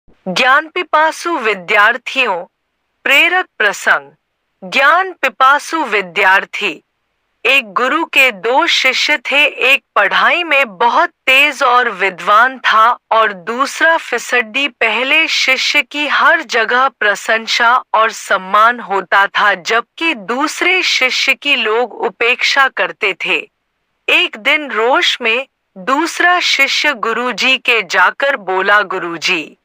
ज्ञान पिपासु विद्यार्थियों, प्रेरक प्रसंग। ज्ञान पिपासु विद्यार्थी। एक गुरु के दो शिष्य थे। एक पढ़ाई में बहुत तेज और विद्वान था और दूसरा फिसड्डी। पहले शिष्य की हर जगह प्रशंसा और सम्मान होता था, जबकि दूसरे शिष्य की लोग उपेक्षा करते थे। एक दिन रोष में दूसरा शिष्य गुरुजी के जाकर बोला, गुरुजी,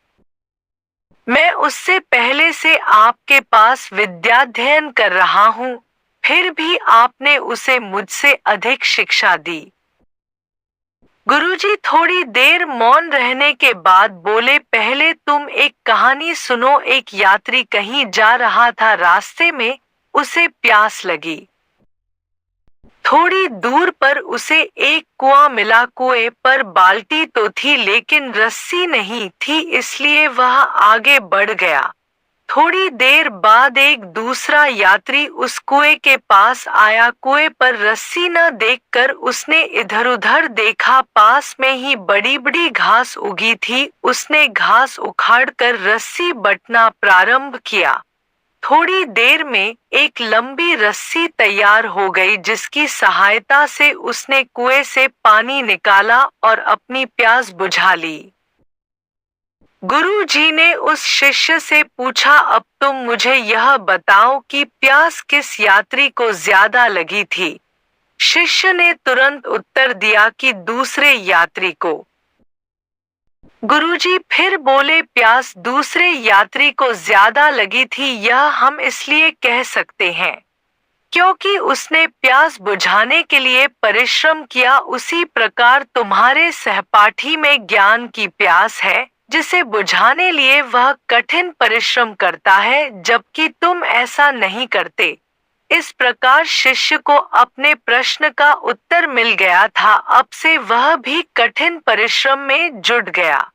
मैं उससे पहले से आपके पास विद्याध्ययन कर रहा हूँ, फिर भी आपने उसे मुझसे अधिक शिक्षा दी। गुरुजी थोड़ी देर मौन रहने के बाद बोले, पहले तुम एक कहानी सुनो। एक यात्री कहीं जा रहा था। रास्ते में उसे प्यास लगी। थोड़ी दूर पर उसे एक कुआं मिला। कुएं पर बाल्टी तो थी, लेकिन रस्सी नहीं थी, इसलिए वह आगे बढ़ गया। थोड़ी देर बाद एक दूसरा यात्री उस कुएं के पास आया। कुएं पर रस्सी न देखकर उसने इधर-उधर देखा। पास में ही बड़ी-बड़ी घास उगी थी। उसने घास उखाड़कर रस्सी बंटना प्रारंभ किया। थोड़ी देर में एक लंबी रस्सी तैयार हो गई, जिसकी सहायता से उसने कुएं से पानी निकाला और अपनी प्यास बुझा ली। गुरुजी ने उस शिष्य से पूछा, अब तुम मुझे यह बताओ कि प्यास किस यात्री को ज्यादा लगी थी? शिष्य ने तुरंत उत्तर दिया कि दूसरे यात्री को। गुरुजी फिर बोले, प्यास दूसरे यात्री को ज्यादा लगी थी। यह हम इसलिए कह सकते हैं क्योंकि उसने प्यास बुझाने के लिए परिश्रम किया। उसी प्रकार तुम्हारे सहपाठी में ज्ञान की प्यास है, जिसे बुझाने लिए वह कठिन परिश्रम करता है, जबकि तुम ऐसा नहीं करते। इस प्रकार शिष्य को अपने प्रश्न का उत्तर मिल गया था। अब से वह भी कठिन परिश्रम में जुट गया।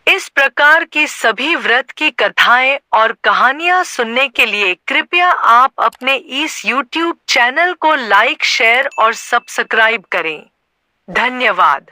इस प्रकार की सभी व्रत की कथाएं और कहानियां सुनने के लिए कृपया आप अपने इस YouTube चैनल को लाइक, शेयर और सब्सक्राइब करें। धन्यवाद।